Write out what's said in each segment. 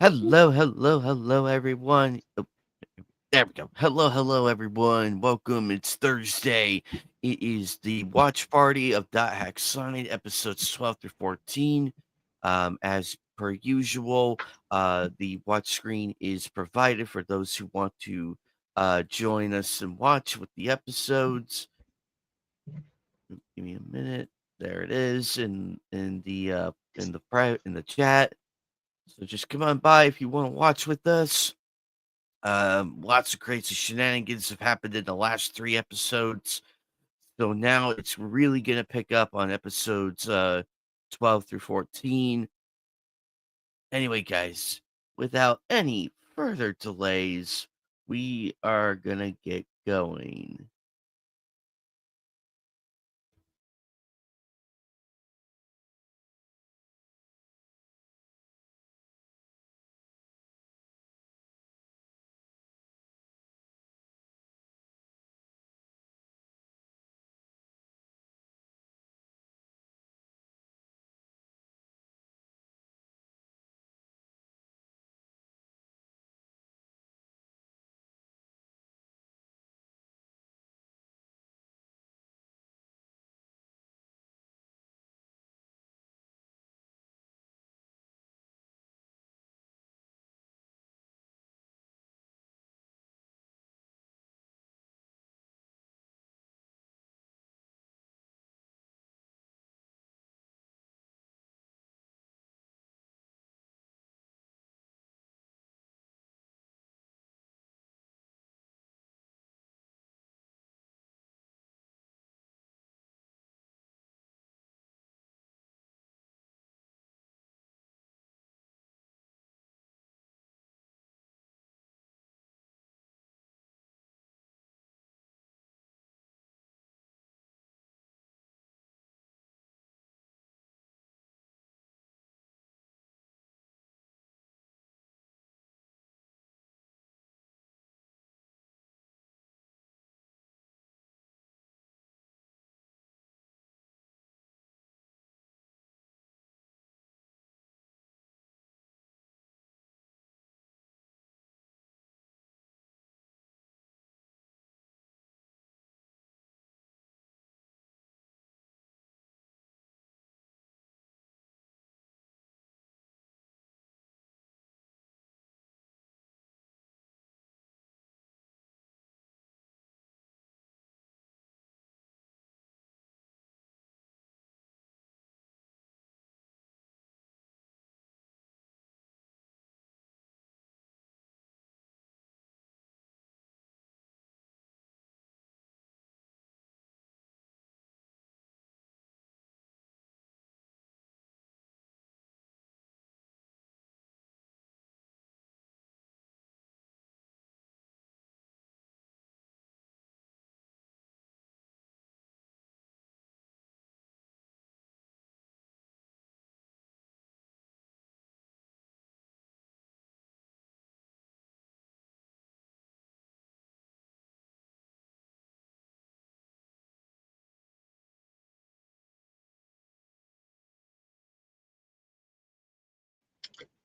Hello, everyone. Oh, there we go. Hello, everyone. Welcome. It's Thursday. It is the watch party of Dot Hack Sonic episodes 12 through 14. As per usual, the watch screen is provided for those who want to join us and watch with the episodes. Give me a minute. There it is in the chat. So just come on by if you want to watch with us. Lots of crazy shenanigans have happened in the last three episodes. So now it's really going to pick up on episodes 12 through 14. Anyway, guys, without any further delays, we are going to get going.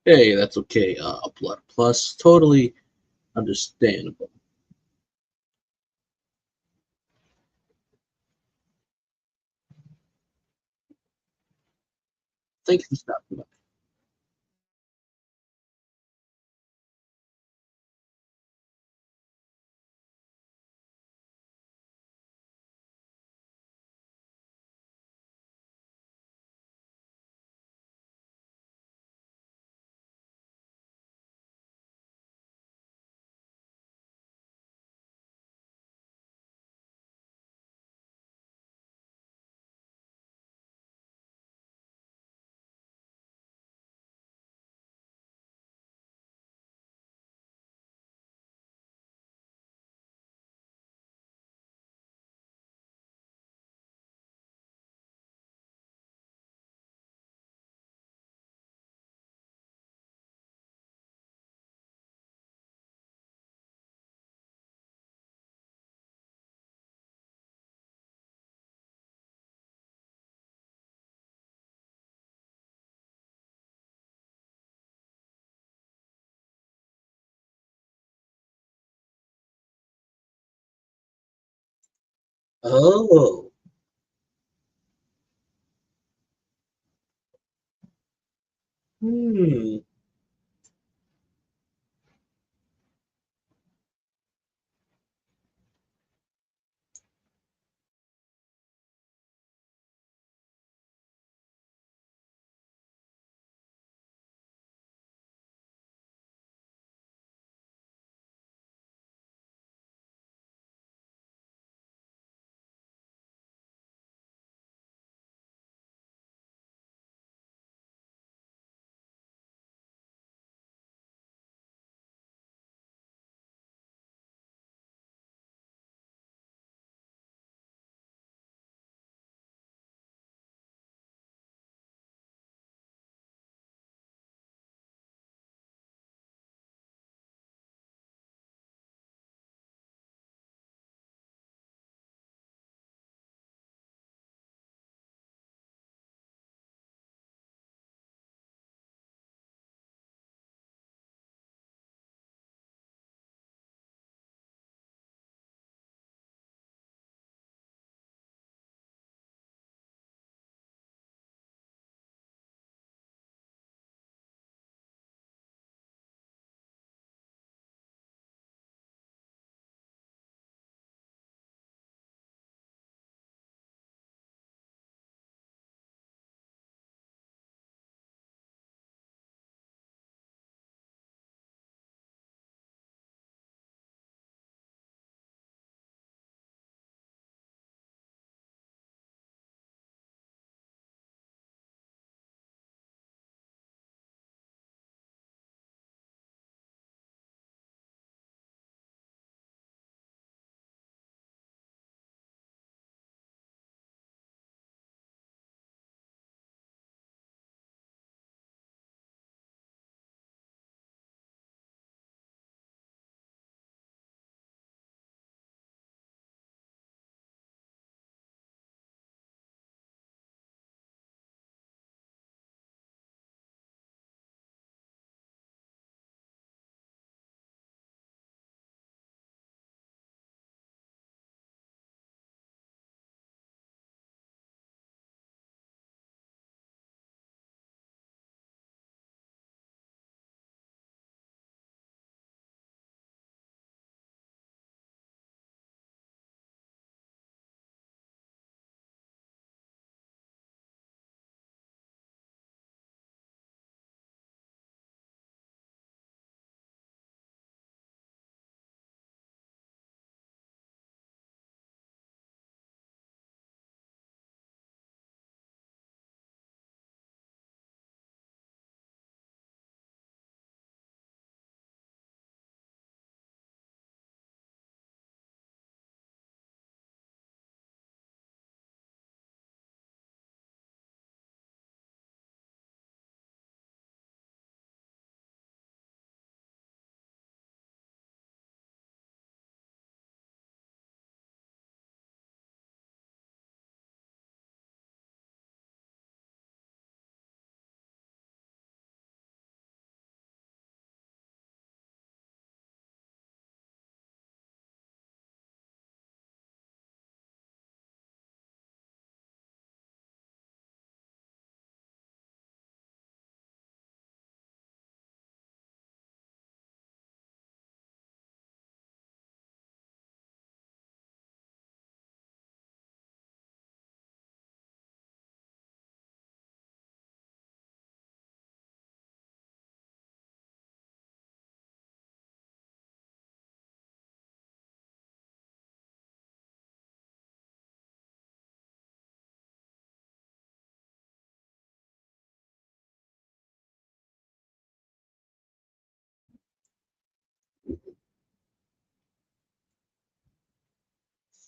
Hey, that's okay. Blood plus, totally understandable. Thank you for stopping by. Oh. Hmm.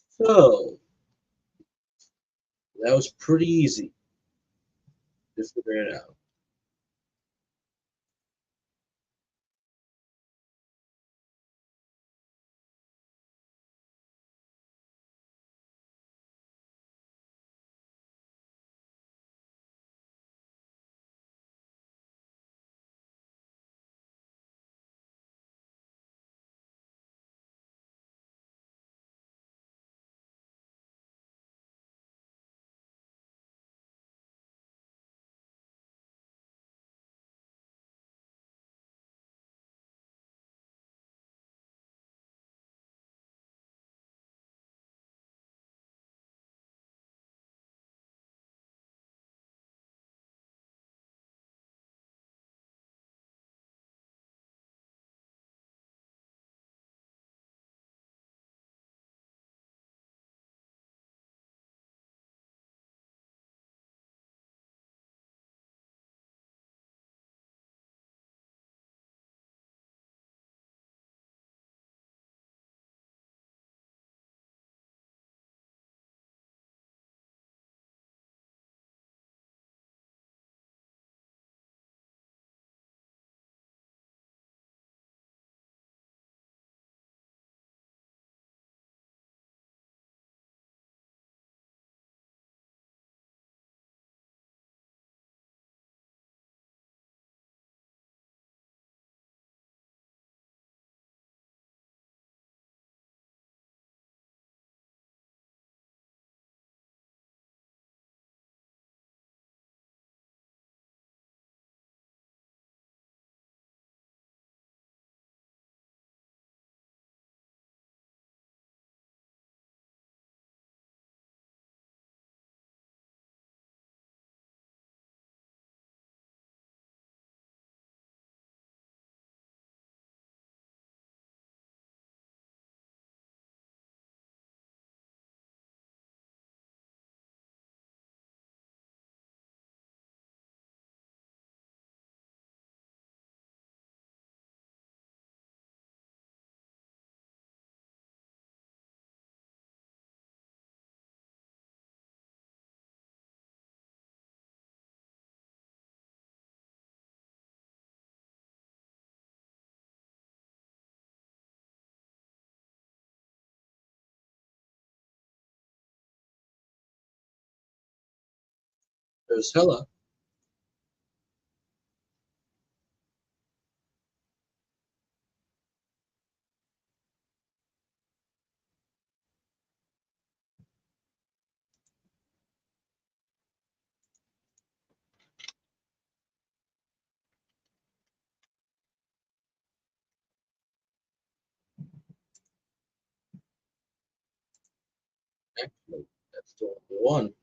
So that was pretty easy to figure it out. Because hella. Actually, that's the one.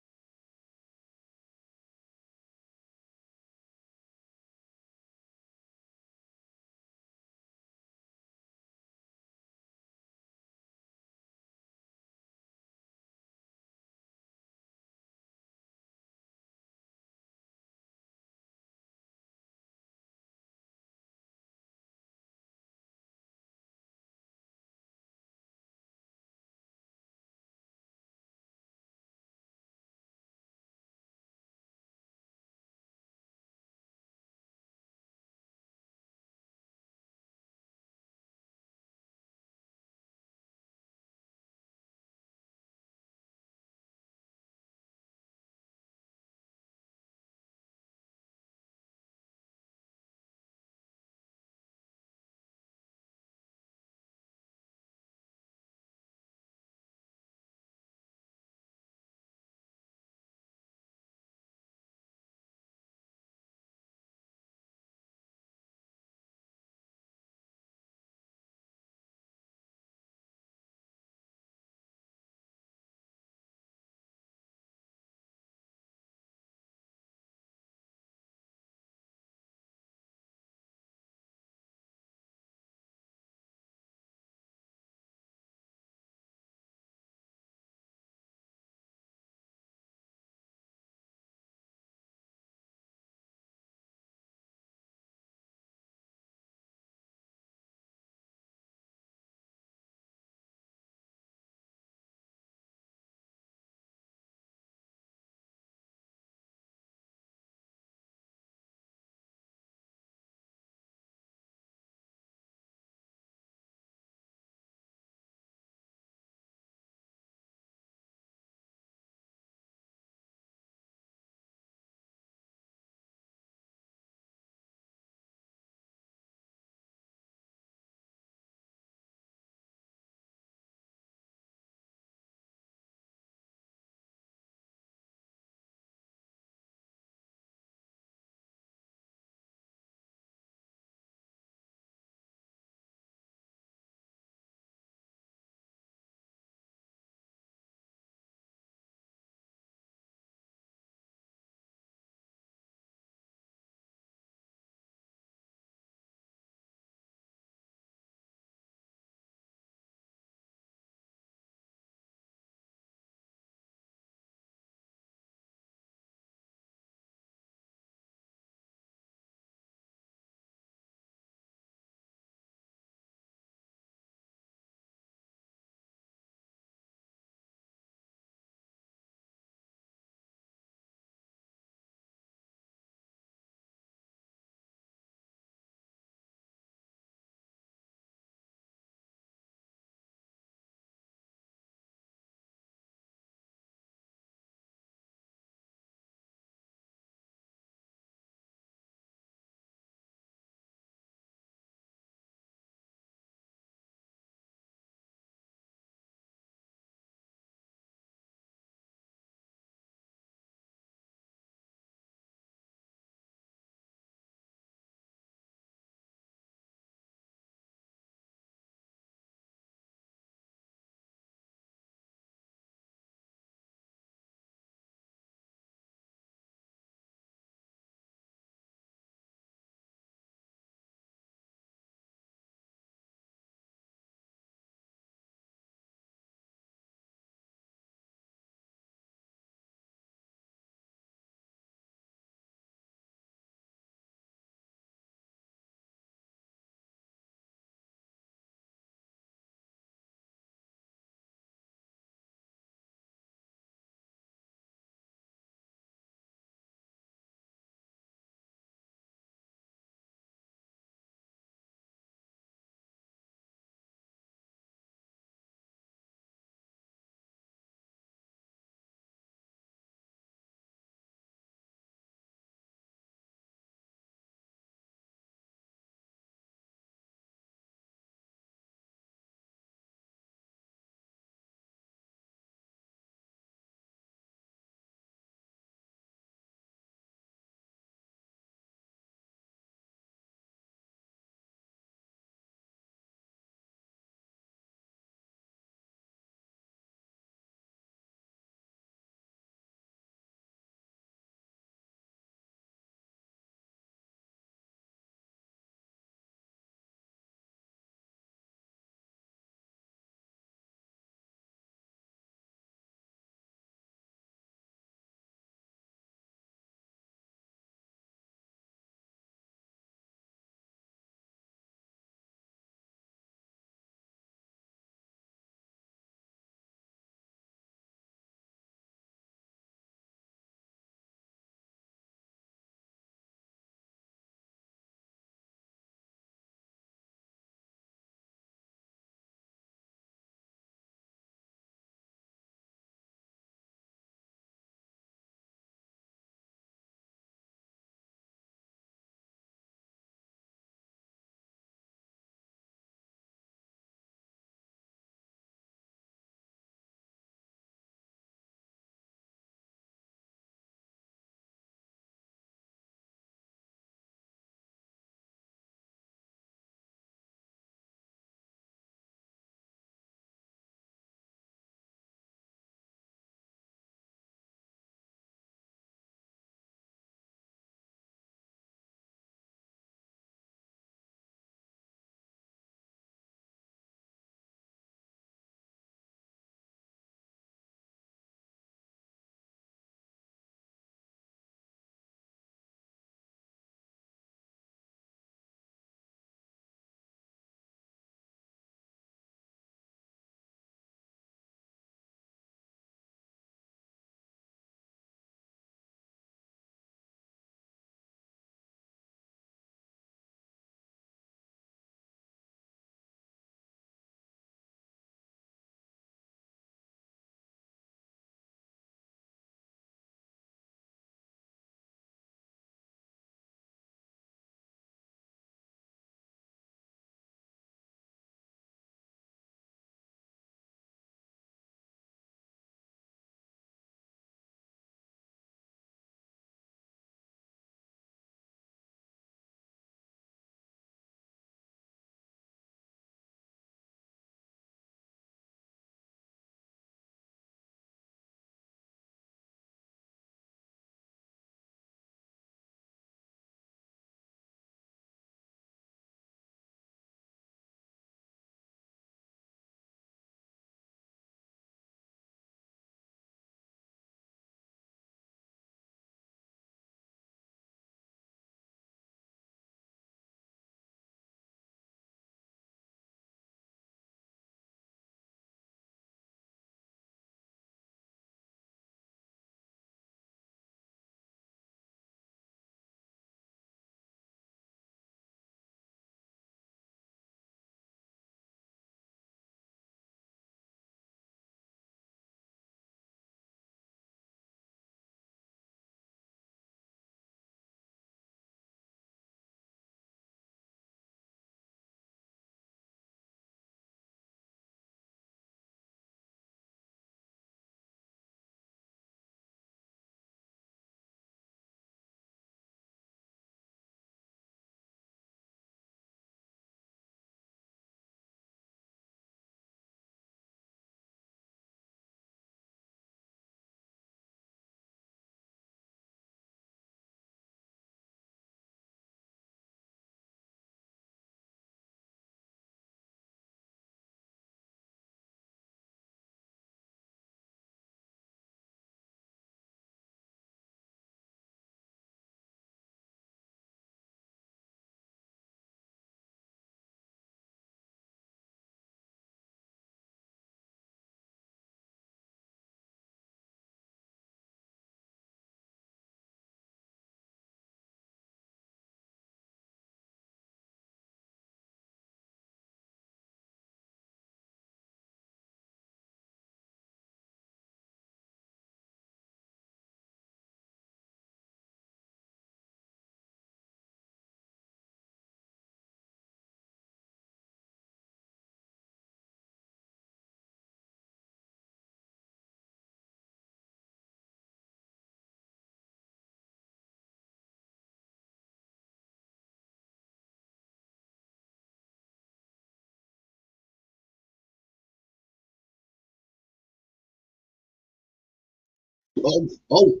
Oh, oh,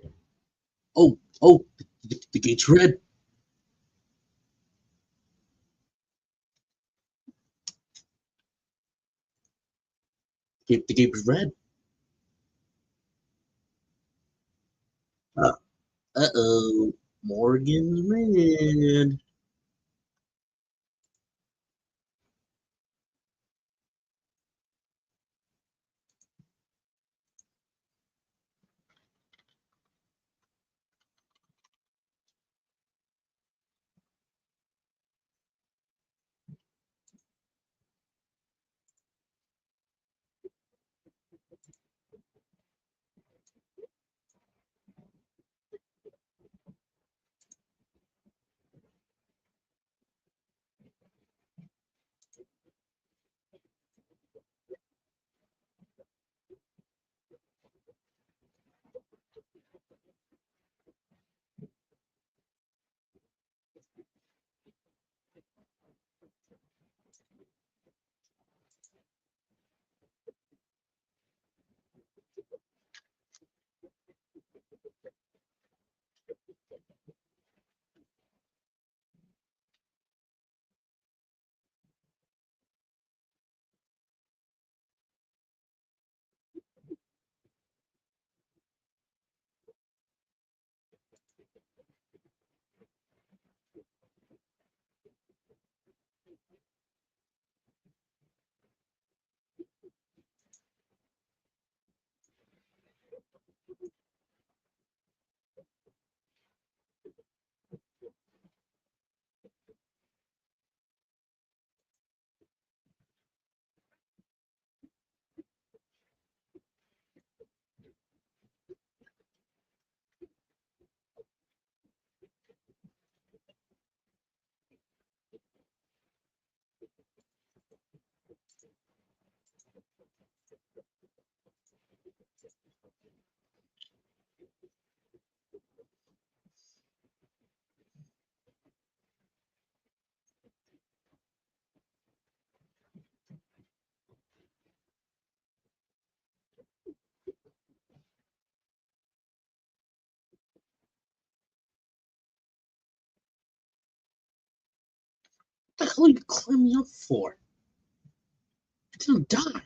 oh, the gate's red. The gate was red. Uh, uh-oh. Morgan's red. What the hell are you climbing me up for? I'm gonna die.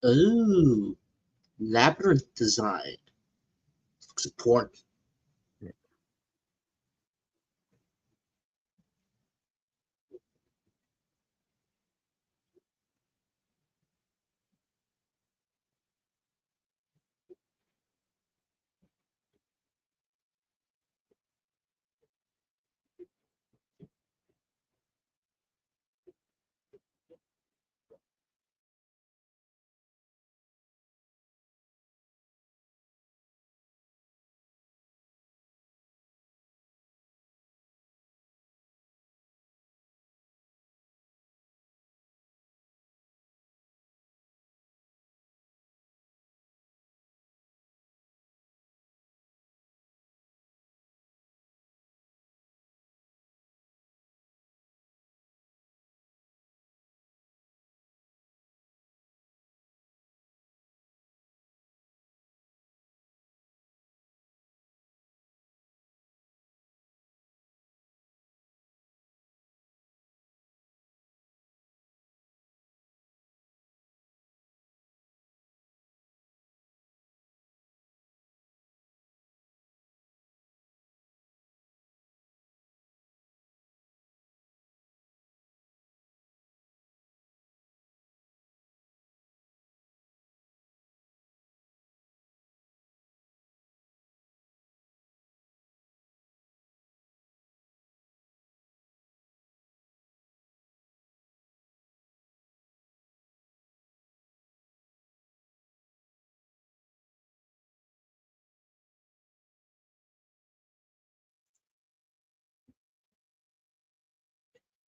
Ooh, labyrinth design. Looks important.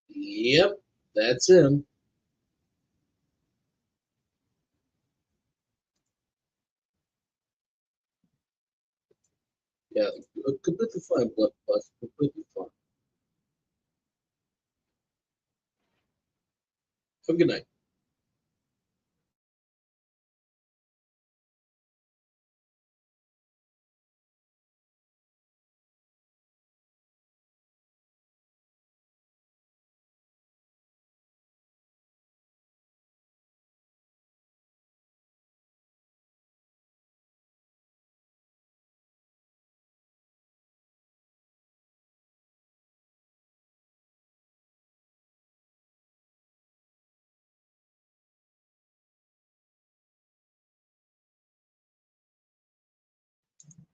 Yep, that's him. Yeah, completely fine, blood plus, completely fine. Have a good night.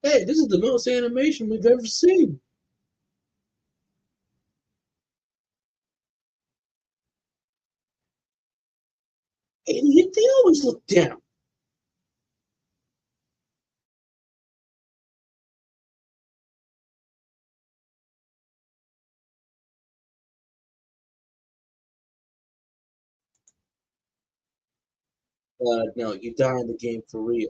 Hey, this is the most animation we've ever seen. Idiot, they always look down. No, you die in the game for real.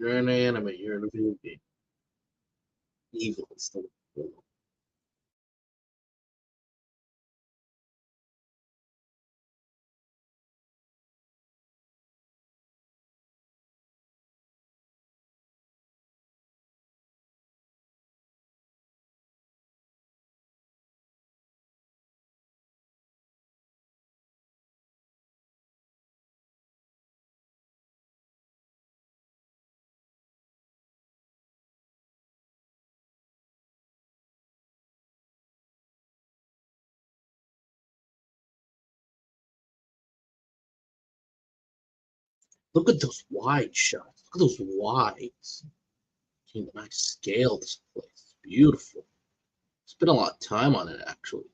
You're in anime. You're in a video game. Evil is the word. Look at those wide shots. Look at those wides. Getting a nice scale. This place. It's beautiful. Spent a lot of time on it actually.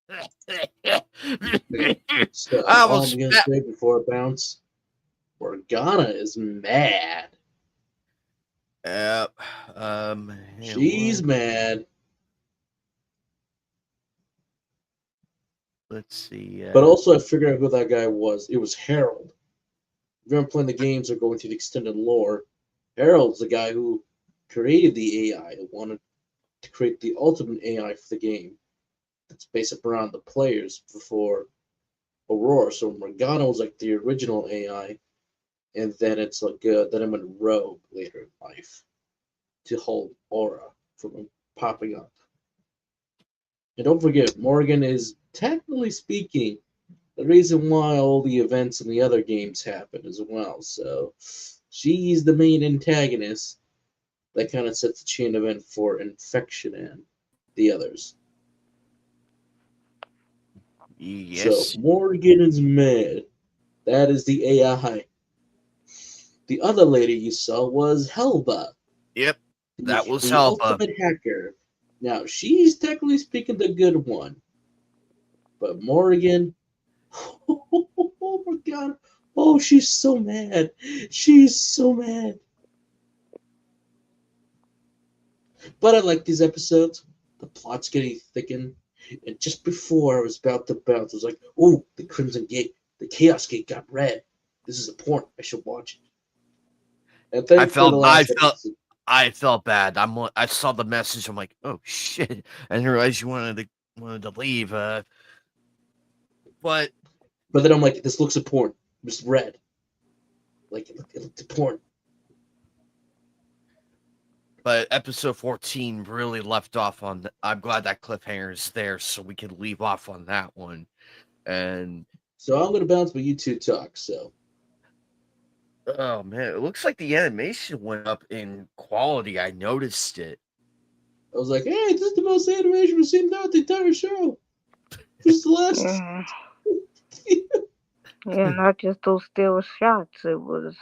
Okay, so I all almost I'm gonna spat. say before I bounce, Morgana is mad. Yep. Hey, She's mad. let's see. But also, I figured out who that guy was. It was Harold. If you're playing the games or going through the extended lore, Harold's the guy who created the AI, who wanted to create the ultimate AI for the game. That's based up around the players before Aurora. So Morgana was like the original AI, and then it's like then it went rogue later in life to hold Aura from popping up. And don't forget, Morgan is technically speaking the reason why all the events in the other games happen as well. So she's the main antagonist that kind of sets the chain event for Infection and the others. So Yes. Morgan is mad. That is the AI. The other lady you saw was Helba, Yep. the, That was the Helba. ultimate hacker. Now, she's technically speaking the good one, but Morgan, oh my god, oh, she's so mad. She's so mad. But I like these episodes. The plot's getting thickened. And just before I was about to bounce, I was like, oh, the Crimson Gate, the Chaos Gate got red. This is important. I should watch it. And I thankfully, the felt. I last felt. episode. I felt bad. I saw the message. I'm like, oh shit! I didn't realize you wanted to leave. But But then I'm like, this looks important. It's red. Like, it looked important. but episode 14 really left off on. I'm glad that cliffhanger is there, so we can leave off on that one. And So I'm going to bounce, but you two talk. So oh man, it looks like the animation went up in quality. I noticed it. I was like, hey, this is the most animation we've seen throughout the entire show. This is the last. Yeah, yeah, not just those still shots. It was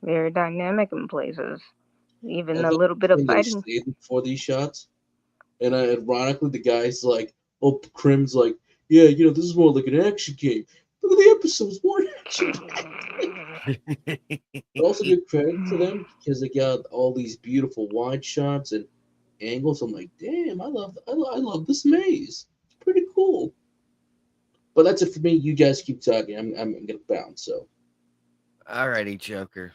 very dynamic in places. I Even a thought little bit of they fighting. stayed before these shots. And ironically, the guy's like, oh, Krim's like, yeah, this is more like an action game. Look at the episodes, more action. But also give credit to them because they got all these beautiful wide shots and angles. I'm like, damn, I love this maze. It's pretty cool. But that's it for me. You guys keep talking. I'm gonna bounce. So Alrighty, Joker.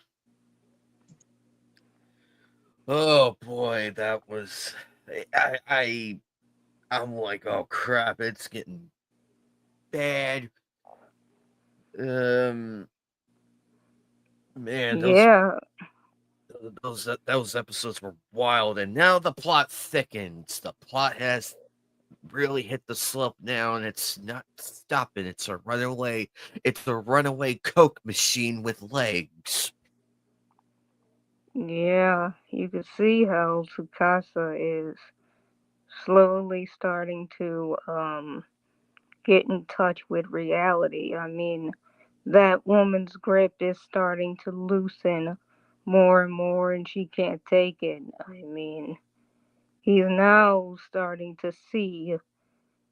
Oh boy, that was. I I'm like, oh crap, it's getting bad. Um, man, Yeah, those episodes were wild, and now the plot thickens. The plot has really hit the slope now, and it's not stopping. It's a runaway. It's a runaway coke machine with legs. yeah. You can see how Tsukasa is slowly starting to get in touch with reality. I mean, that woman's grip is starting to loosen more and more, and she can't take it. I mean, he's now starting to see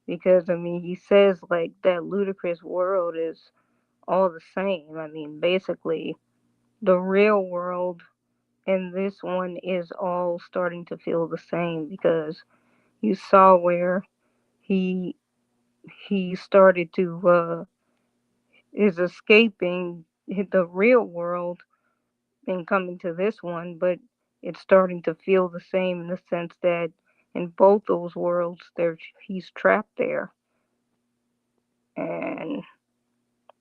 because I mean he says like that ludicrous world is all the same. I mean basically the real world and this one is all starting to feel the same because you saw where he he started to is escaping the real world and coming to this one, but it's starting to feel the same in the sense that in both those worlds there he's trapped there. And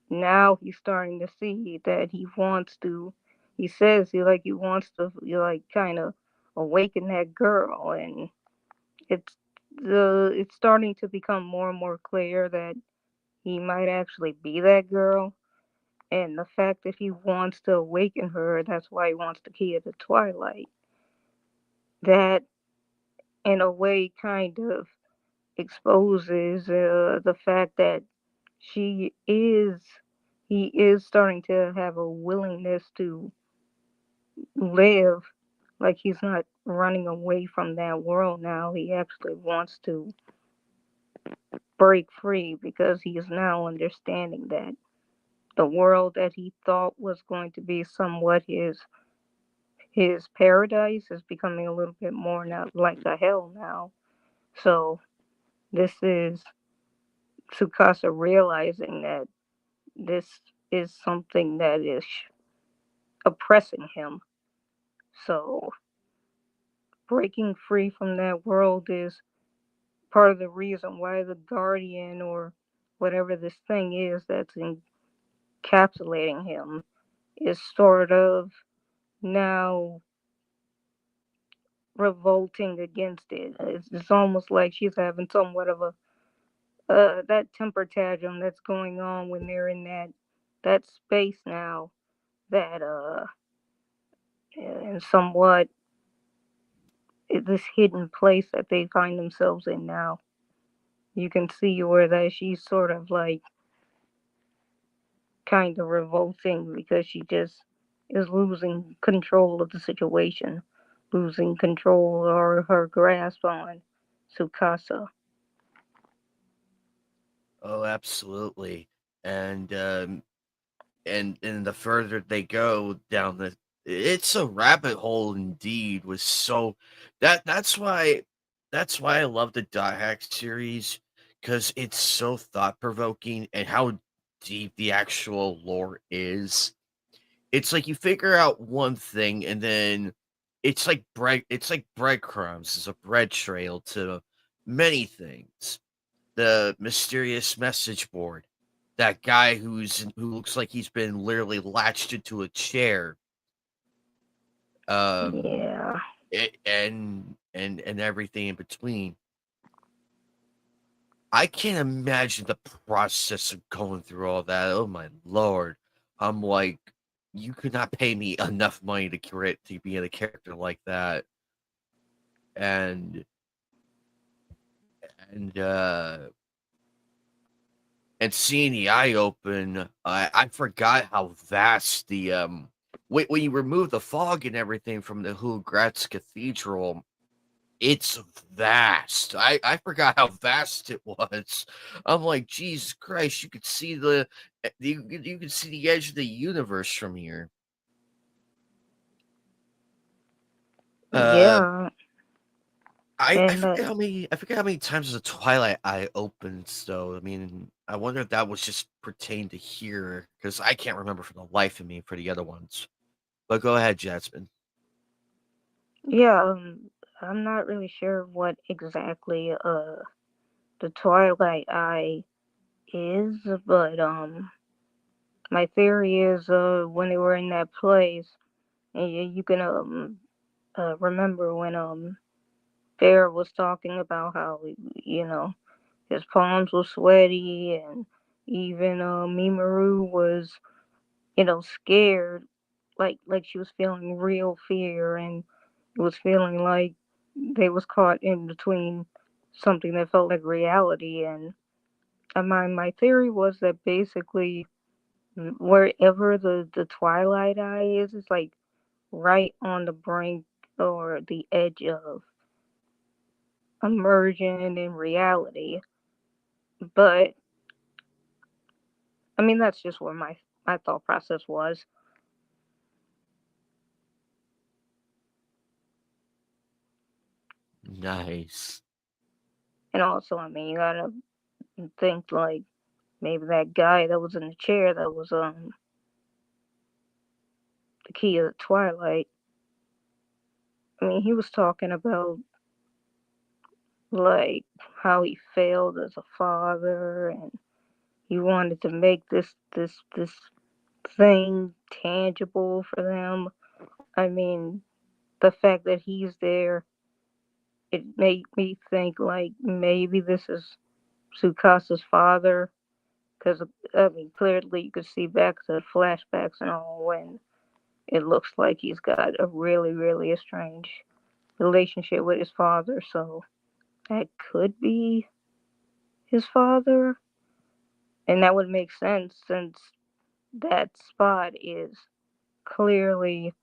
now he's starting to see that he wants to, he says he wants to like kind of awaken that girl. And it's it's starting to become more and more clear that he might actually be that girl. And the fact that he wants to awaken her, that's why he wants the key of the twilight. That in a way kind of exposes the fact that she is he is starting to have a willingness to live, like he's not running away from that world now. He actually wants to break free because he is now understanding that the world that he thought was going to be somewhat his paradise is becoming a little bit more now like a hell now. So this is Tsukasa realizing that this is something that is oppressing him. So breaking free from that world is part of the reason why the guardian or whatever this thing is that's encapsulating him is sort of now revolting against it. It's almost like she's having somewhat of a that temper tantrum that's going on when they're in that space now, that and somewhat this hidden place that they find themselves in now. You can see where that she's sort of like kind of revolting because she just is losing control of the situation, losing control or her grasp on Sukasa. Oh, absolutely. And and the further they go down it's a rabbit hole indeed. Was so that's why I love the Dot Hack series, because it's so thought provoking and how deep the actual lore is. It's like you figure out one thing and then it's like breadcrumbs. It's a bread trail to many things. The mysterious message board, that guy who looks like he's been literally latched into a chair, um, Yeah, and everything in between. I can't imagine the process of going through all that. Oh my lord! I'm like, you could not pay me enough money to be in a character like that, and and uh and seeing the eye open, I forgot how vast when you remove the fog and everything from the Hugratz Cathedral, it's vast. I forgot how vast it was. I'm like, Jesus Christ, you could see you could see the edge of the universe from here. Uh, yeah, I and forget how many times the Twilight Eye opens though. I mean, I wonder if that was just pertained to here, because I can't remember for the life of me for the other ones. But go ahead, Jasmine. yeah. I'm not really sure what exactly the Twilight Eye is, but my theory is when they were in that place, and you can remember when Bear was talking about how you know his palms were sweaty, and even Mimiru was scared, like she was feeling real fear, and it was feeling like they was caught in between something that felt like reality. And my theory was that basically wherever the Twilight Eye is, it's like right on the brink or the edge of immersion in reality. But I mean, that's just where my thought process was. Nice. And also, I mean, you gotta think like maybe that guy that was in the chair that was the key of the Twilight. I mean, he was talking about like how he failed as a father, and he wanted to make this thing tangible for them. I mean, the fact that he's there, it made me think like maybe this is Sukasa's father, because I mean clearly you could see back to the flashbacks and all when it looks like he's got a really estranged relationship with his father, so that could be his father, and that would make sense since that spot is clearly,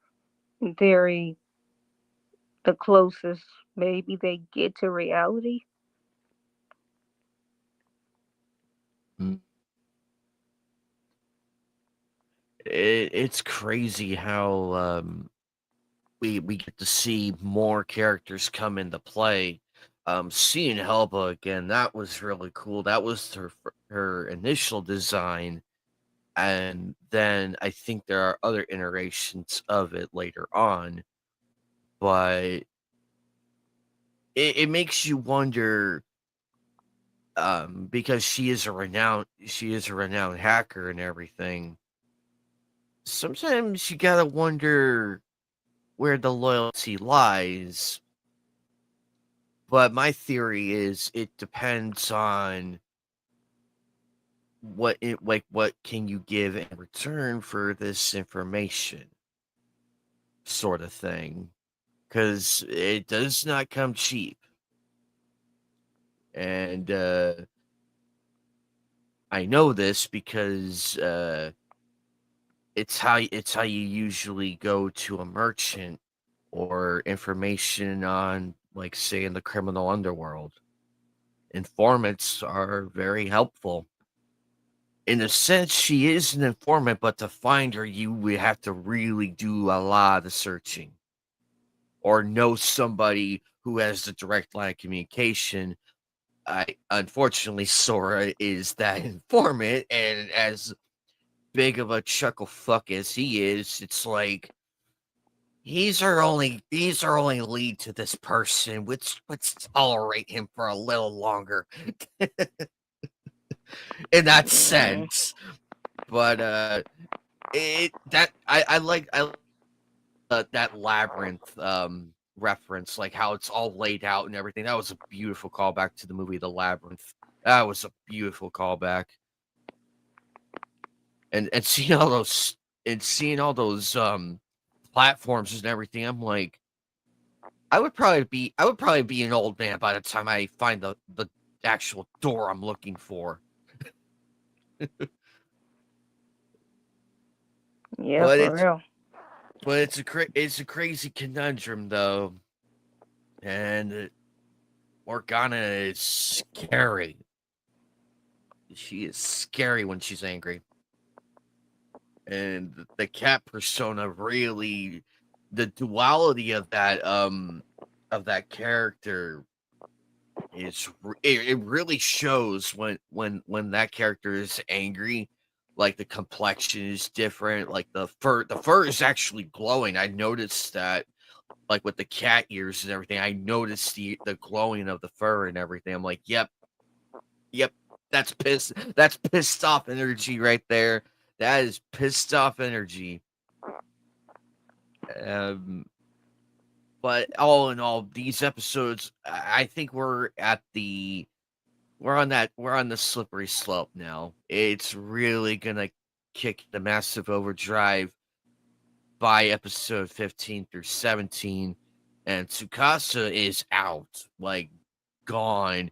in theory, the closest maybe they get to reality. Mm. It's crazy how we get to see more characters come into play. Seeing Helba again, that was really cool. That was her initial design, and then I think there are other iterations of it later on. But it makes you wonder, because she is a renowned hacker and everything. Sometimes you gotta wonder where the loyalty lies. But my theory is it depends on what can you give in return for this information, sort of thing, because it does not come cheap. And I know this because it's how you usually go to a merchant or information on, like, say, in the criminal underworld. Informants are very helpful. In a sense, she is an informant, but to find her, you would have to really do a lot of searching or know somebody who has the direct line of communication. Unfortunately, Sora is that informant, and as big of a chuckle fuck as he is, it's like he's our only lead to this person. Let's tolerate him for a little longer in that Yeah. sense. But it that I that labyrinth reference, like how it's all laid out and everything. That was a beautiful callback to the movie The Labyrinth. That was a beautiful callback. And seeing all those platforms and everything, I'm like, I would probably be an old man by the time I find the actual door I'm looking for. Yeah, But for real. it's a crazy conundrum though, and Morgana is scary. She is scary when she's angry, and the cat persona really, the duality of that character it really shows when that character is angry. Like the complexion is different. Like the fur is actually glowing. I noticed that, like with the cat ears and everything. I noticed the glowing of the fur and everything. I'm like, yep, that's pissed off energy right there. That is pissed off energy. Um, but all in all, these episodes, I think we're on the slippery slope now. It's really gonna kick the massive overdrive by episode 15 through 17, and Tsukasa is out, like gone,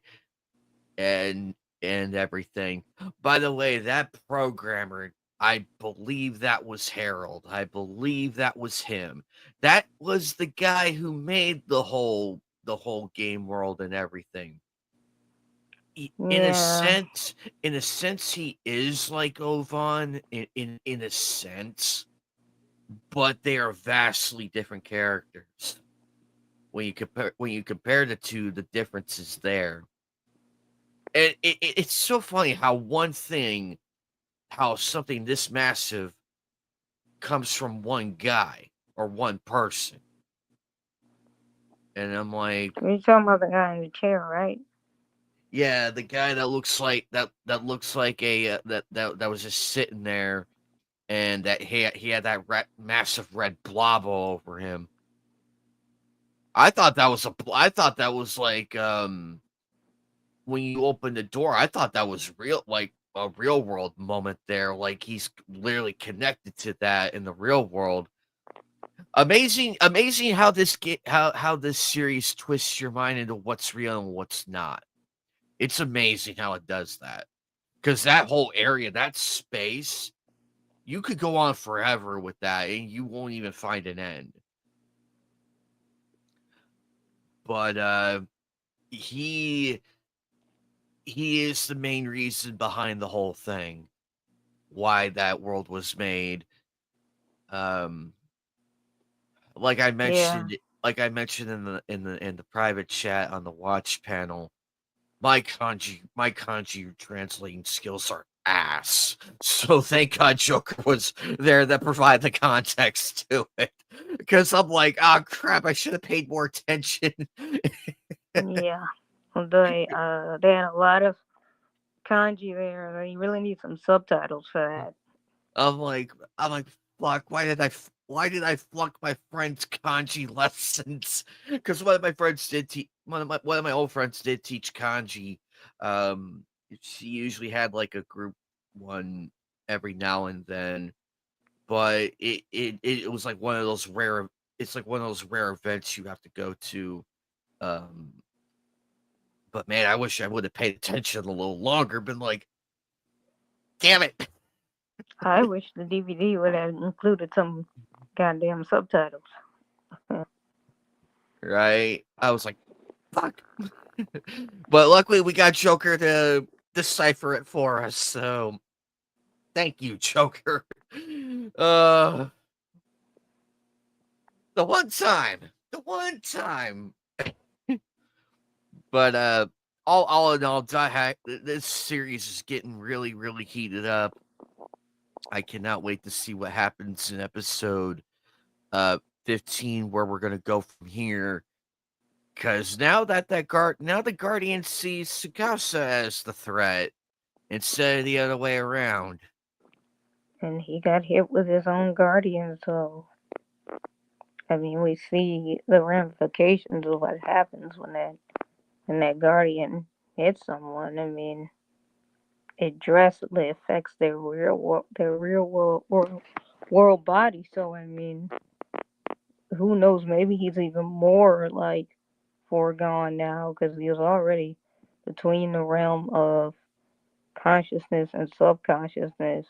and everything. By the way, that programmer, I believe that was Harold. I believe that was him. That was the guy who made the whole game world and everything. Yeah. In a sense, he is like Ovan in a sense, but they are vastly different characters. When you compare the two, the differences there. And it's so funny how how something this massive comes from one guy or one person. And I'm like, You're talking about the guy in the chair, right? yeah, the guy that that looks like that was just sitting there, and that he had that massive red blob all over him. I thought that was like when you open the door, I thought that was real, like a real world moment there. Like he's literally connected to that in the real world. Amazing how how this series twists your mind into what's real and what's not. It's amazing how it does that, because that whole area, that space, you could go on forever with that, and you won't even find an end. But he he is the main reason behind the whole thing, why that world was made. Um, like I Yeah. mentioned, in the private chat on the watch panel, my kanji translating skills are ass. So thank God Joker was there to provide the context to it. Because I'm like, oh crap, I should have paid more attention. Yeah. They had a lot of kanji there. You really need some subtitles for that. I'm like, fuck, why did I flunk my friend's kanji lessons? Because one of my old friends did teach kanji. Um, she usually had like a group one every now and then, but it was like one of those rare. It's like one of those rare events you have to go to. Um, but man, I wish I would have paid attention a little longer. Been like, damn it. I wish the DVD would have included some goddamn subtitles. Right? I was like, fuck. But luckily, we got Joker to decipher it for us. So thank you, Joker. Uh, the one time. But all in all, this series is getting really, really heated up. I cannot wait to see what happens in episode 15, where we're gonna go from here. Because now the Guardian sees Sugasa as the threat instead of the other way around. And he got hit with his own guardian, so I mean we see the ramifications of what happens when that guardian hits someone. I mean it drastically affects their world body. So I mean, who knows? Maybe he's even more like foregone now because he was already between the realm of consciousness and subconsciousness.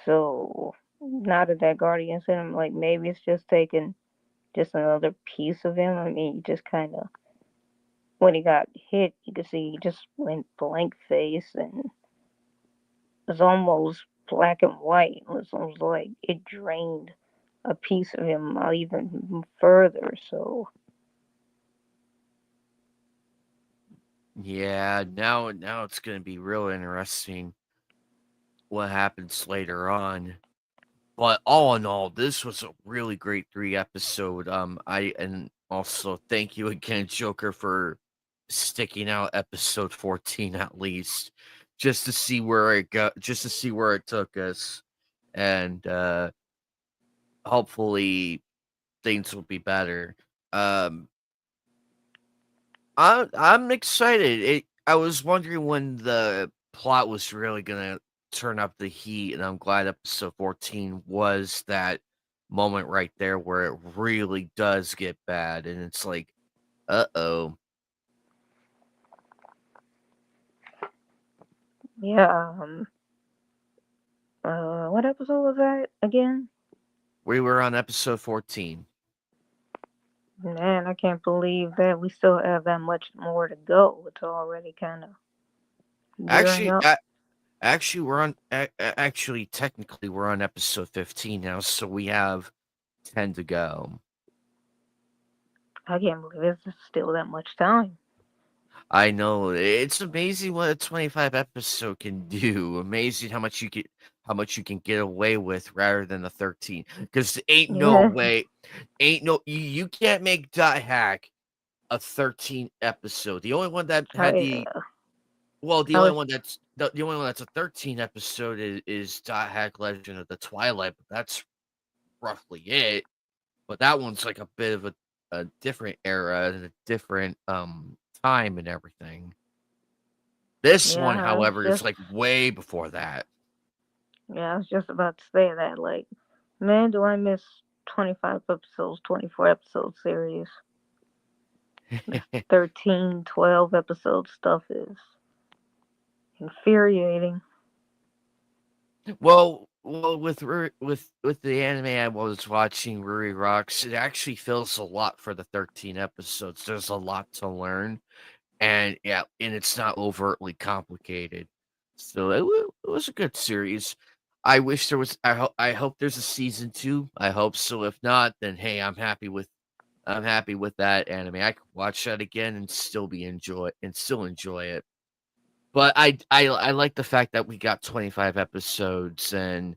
So now that that guardian's in him, like maybe it's just taking just another piece of him. I mean, he just kind of when he got hit, you could see he just went blank face and was almost black and white. It was almost like it drained a piece of him even further. So Yeah, now it's gonna be real interesting what happens later on. But all in all, this was a really great 3 episode. And also thank you again, Joker, for sticking out episode 14 at least, just to see where it took us, and hopefully things will be better. Um, I'm excited. I was wondering when the plot was really gonna turn up the heat, and I'm glad episode 14 was that moment right there where it really does get bad, and it's like, uh-oh. yeah, what episode was that again? We were on episode 14. Man, I can't believe that we still have that much more to go. It's already kind of gearing Actually, up. actually, actually, technically, we're on episode 15 now, so we have 10 to go. I can't believe it's still that much time. I know, it's amazing what a 25 episode can do. Amazing how much you can get away with rather than the 13. Because ain't no Yeah, way, you can't make Dot Hack a 13 episode. The only one that had I, the well, I was, the only one that's a 13 episode is Dot Hack Legend of the Twilight, but that's roughly it. But that one's like a bit of a different era and a different time and everything. This one, yeah, I was however, is just, like way before that. yeah, I was just about to say that. Like, man, do I miss 25 episodes, 24 episode series? The 13, 12 episode stuff is infuriating. Well, with the anime I was watching, Ruri Rocks, it actually feels a lot for the 13 episodes. There's a lot to learn, and it's not overtly complicated. So it was a good series. I wish there was. I hope there's a season 2. I hope so. If not, then hey, I'm happy with that anime. I could watch that again and still enjoy it. But I like the fact that we got 25 episodes, and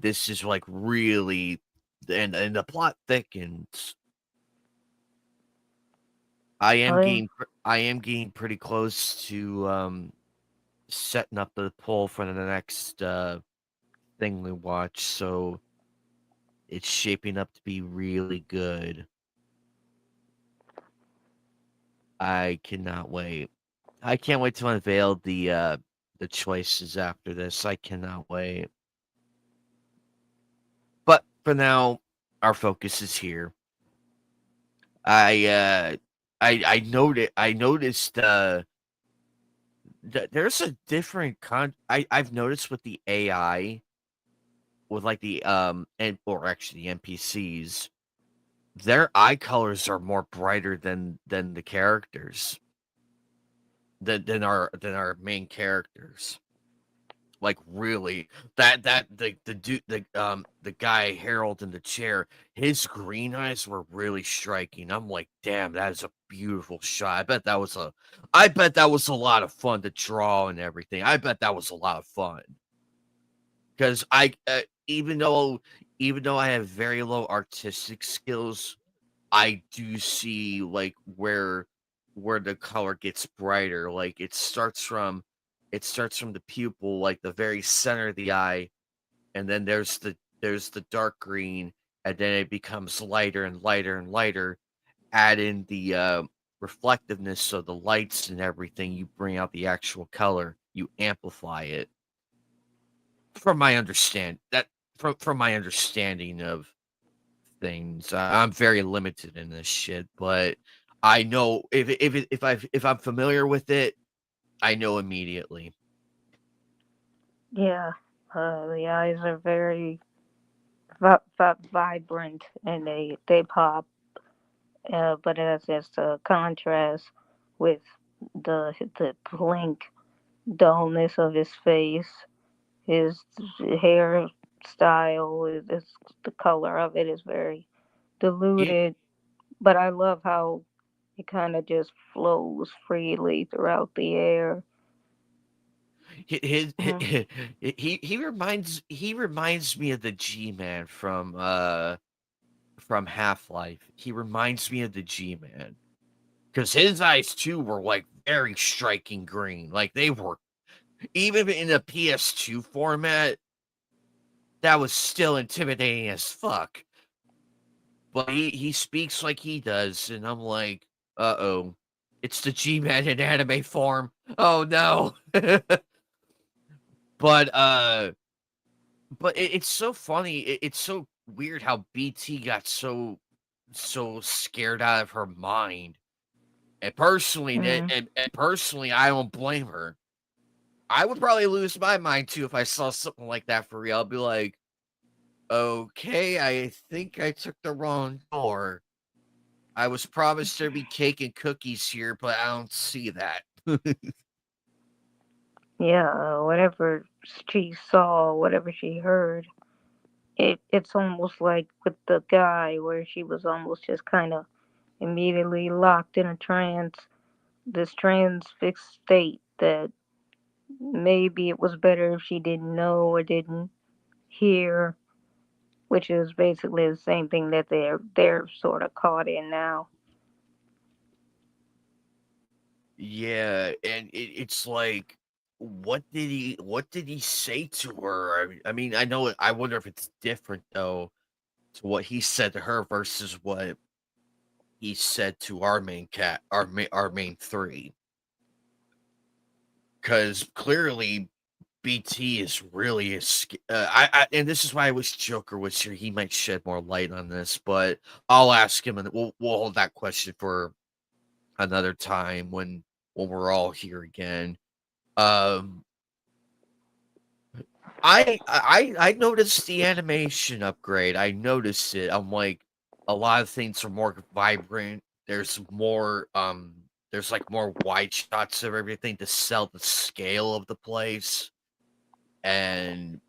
this is like really, and the plot thickens. I I am getting pretty close to setting up the poll for the next thing we watch, so it's shaping up to be really good. I cannot wait. I can't wait to unveil the choices after this. I cannot wait. But for now, our focus is here. I I noticed there's a different I've noticed with the AI, with like the and or actually the NPCs, their eye colors are more brighter than the characters, than our main characters. Like really, the dude, the guy Harold in the chair, his green eyes were really striking. I'm like, damn, that is a beautiful shot. I bet that was a lot of fun to draw and everything. I bet that was a lot of fun because even though I have very low artistic skills, I do see like where the color gets brighter. Like it starts from the pupil, like the very center of the eye, and then there's the dark green, and then it becomes lighter and lighter and lighter. Add in the reflectiveness of the lights and everything, you bring out the actual color, you amplify it. From my understanding of things. I'm very limited in this shit, but I know if I'm familiar with it, I know immediately. yeah. The eyes are very vibrant and they pop. But as just a contrast with the blank dullness of his face, his hairstyle, the color of it is very He, diluted. But I love how it kind of just flows freely throughout the air. Mm. he reminds me of the G Man from Half Life. He reminds me of the G Man because his eyes too were like very striking green. Like they were even in a PS2 format. That was still intimidating as fuck. But he speaks like he does, and I'm like, uh-oh. It's the G-Man in anime form. Oh no. but it's so funny. It's so weird how BT got so scared out of her mind. And Mm. personally, I don't blame her. I would probably lose my mind too if I saw something like that for real. I'd be like, okay, I think I took the wrong door. I was promised there'd be cake and cookies here, but I don't see that. Yeah, whatever she saw, whatever she heard, it's almost like with the guy where she was almost just kind of immediately locked in a trance, this transfixed state that maybe it was better if she didn't know or didn't hear, which is basically the same thing that they're sort of caught in now. Yeah, and it's like, what did he say to her? I mean, I know I wonder if it's different though to what he said to her versus what he said to our main cat, our main three. Because clearly BT is really and this is why I wish Joker was here. He might shed more light on this, but I'll ask him, and we'll hold that question for another time when we're all here again. Um, I noticed the animation upgrade. I noticed it. I'm like, a lot of things are more vibrant. there's more there's like more wide shots of everything to sell the scale of the place, and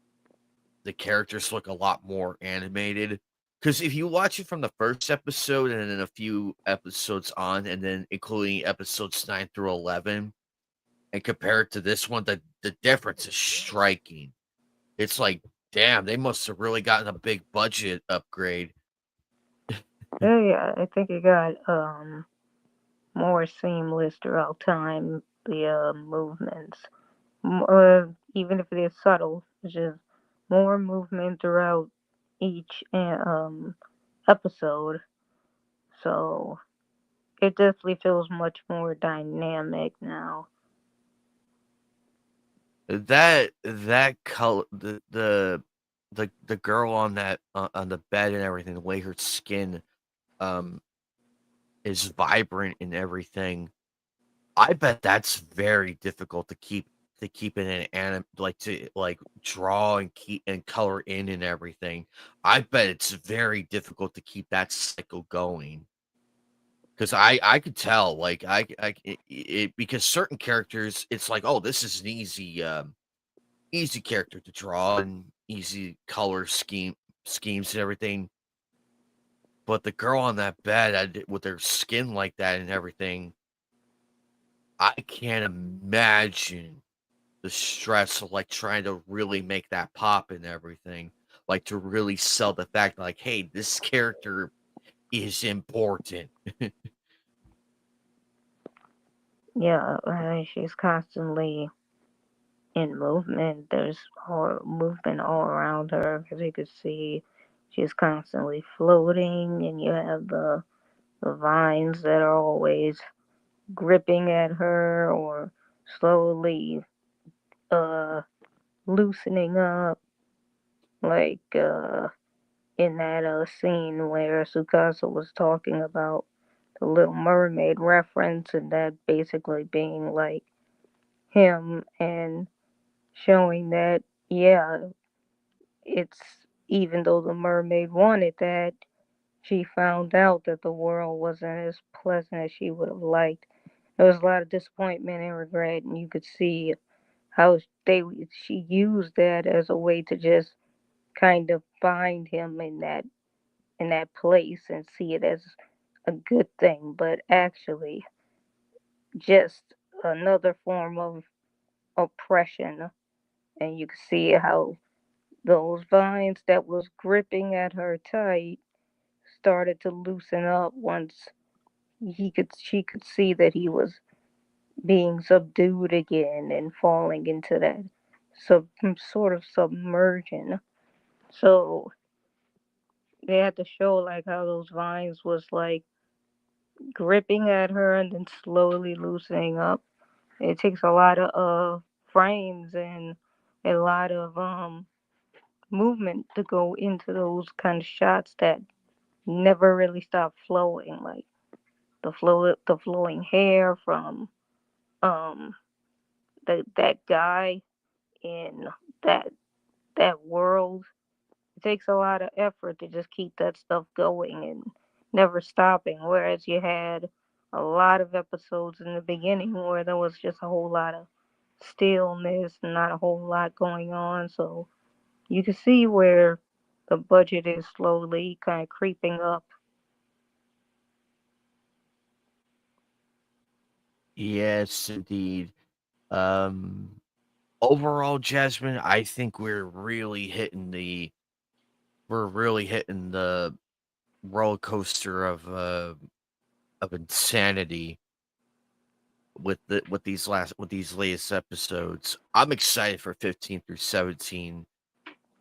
the characters look a lot more animated. Because if you watch it from the first episode and then a few episodes on, and then including episodes 9 through 11, and compare it to this one, the difference is striking. It's like, damn, they must have really gotten a big budget upgrade. Yeah, I think it got more seamless throughout time. The movements, even if it is subtle, it's just more movement throughout each episode. So it definitely feels much more dynamic now. That color, the girl on that on the bed and everything, the way her skin um is vibrant and everything. I bet that's very difficult to keep in an anim like to like draw and keep and color in and everything. I bet it's very difficult to keep that cycle going. Because I could tell, like, because certain characters, it's like, "Oh, this is an easy character to draw and easy color schemes and everything." But the girl on that bed, with their skin like that and everything, I can't imagine the stress of, like, trying to really make that pop and everything, like, to really sell the fact, like, "Hey, this character is important." Yeah, she's constantly in movement. There's all movement all around her because you could see she's constantly floating, and you have the vines that are always gripping at her or slowly uh loosening up, like in that scene where Sukasa was talking about the Little Mermaid reference, and that basically being like him, and showing that, yeah, it's, even though the mermaid wanted that, she found out that the world wasn't as pleasant as she would have liked. There was a lot of disappointment and regret, and you could see how she used that as a way to just kind of bind him in that place and see it as a good thing, but actually just another form of oppression. And you could see how those vines that was gripping at her tight started to loosen up once she could see that he was being subdued again and falling into that sort of submersion. So they had to show like how those vines was like gripping at her and then slowly loosening up. It takes a lot of frames and a lot of movement to go into those kind of shots that never really stop flowing, like the flowing hair from um that guy in that that world. It takes a lot of effort to just keep that stuff going and never stopping. Whereas you had a lot of episodes in the beginning where there was just a whole lot of stillness and not a whole lot going on. So you can see where the budget is slowly kind of creeping up. Yes, indeed. Um, Overall, Jasmine, I think we're really hitting the roller coaster of insanity with these latest episodes. I'm excited for 15 through 17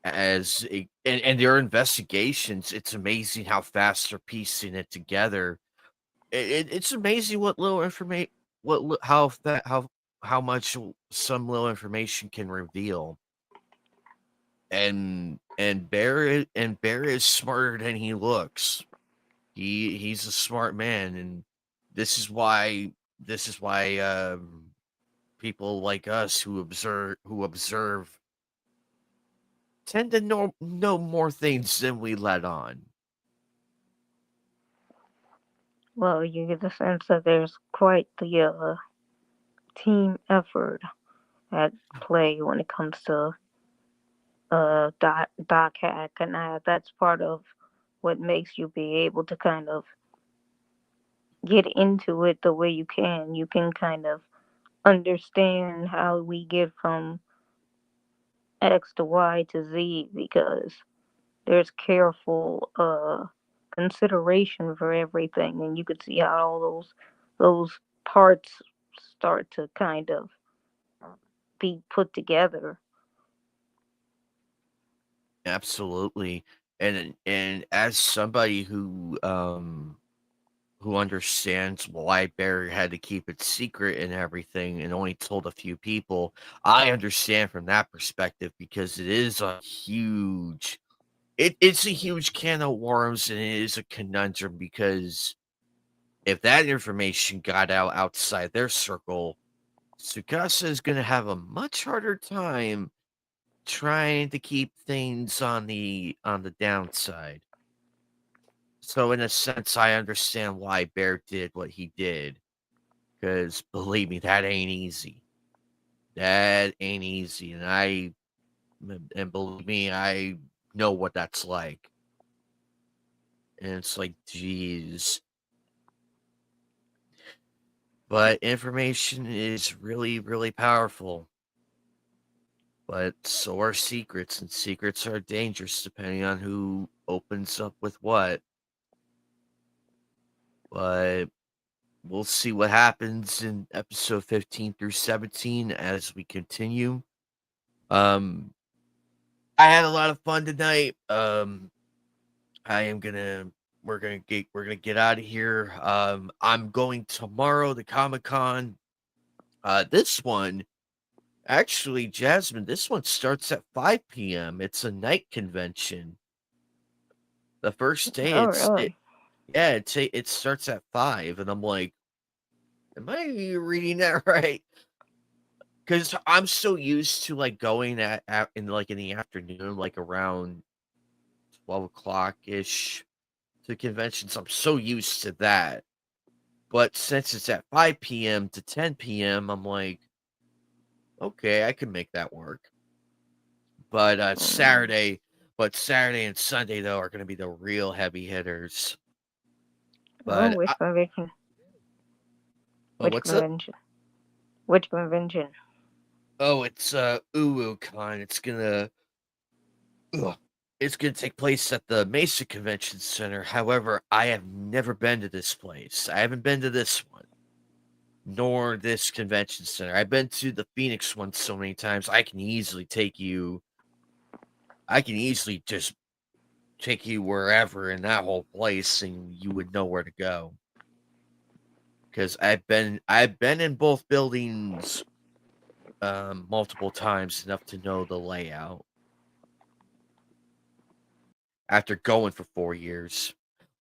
and their investigations. It's amazing how fast they're piecing it together. It's amazing what little information how much some little information can reveal. And Bear is smarter than he looks. He's a smart man, and this is why people like us who observe tend to know more things than we let on. well, you get the sense that there's quite the team effort at play when it comes to doc hack, and that's part of what makes you be able to kind of get into it the way you can. You can kind of understand how we get from X to Y to Z because there's careful consideration for everything, and you could see how all those parts start to kind of be put together. Absolutely. And as somebody who understands why Barry had to keep it secret and everything and only told a few people, I understand from that perspective because it's a huge can of worms, and it is a conundrum because if that information got out outside their circle, Tsukasa is going to have a much harder time trying to keep things on the downside. So in a sense, I understand why Bear did what he did. Because believe me, that ain't easy. That ain't easy. And believe me, I know what that's like. And it's like, geez. But information is really, really powerful. But so are secrets, and secrets are dangerous depending on who opens up with what. But we'll see what happens in episode 15 through 17 as we continue. Um, I had a lot of fun tonight. I am gonna we're gonna get out of here. I'm going tomorrow to Comic Con. This one actually, Jasmine, this one starts at 5 p.m. It's a night convention. The first day, Oh, really? it starts at 5, and I'm like, am I reading that right? Because I'm so used to like going at in like in the afternoon, like around 12 o'clock ish to conventions. I'm so used to that. But since it's at 5 p.m. to 10 p.m., I'm like, okay, I can make that work. But Mm. Saturday and Sunday though are going to be the real heavy hitters. Oh, But which convention? oh, Which what's up? convention? Which convention? Oh, it's Con. Ugh, it's gonna take place at the Mesa Convention Center. However, I have never been to this place. I haven't been to this one, nor this convention center. I've been to the Phoenix one so many times. I can easily just take you wherever in that whole place, and you would know where to go. Because I've been in both buildings multiple times enough to know the layout after going for 4 years.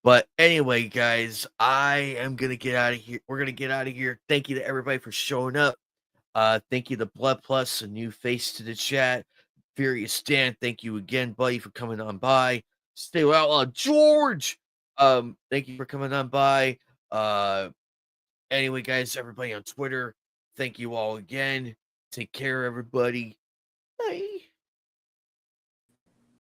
But anyway, guys, I am gonna get out of here. We're gonna get out of here. Thank you to everybody for showing up. Thank you to Blood Plus, a new face to the chat. Furious Dan, thank you again, buddy, for coming on by. Stay well, George. Thank you for coming on by. Anyway, guys, everybody on Twitter, thank you all again. Take care, everybody. Bye.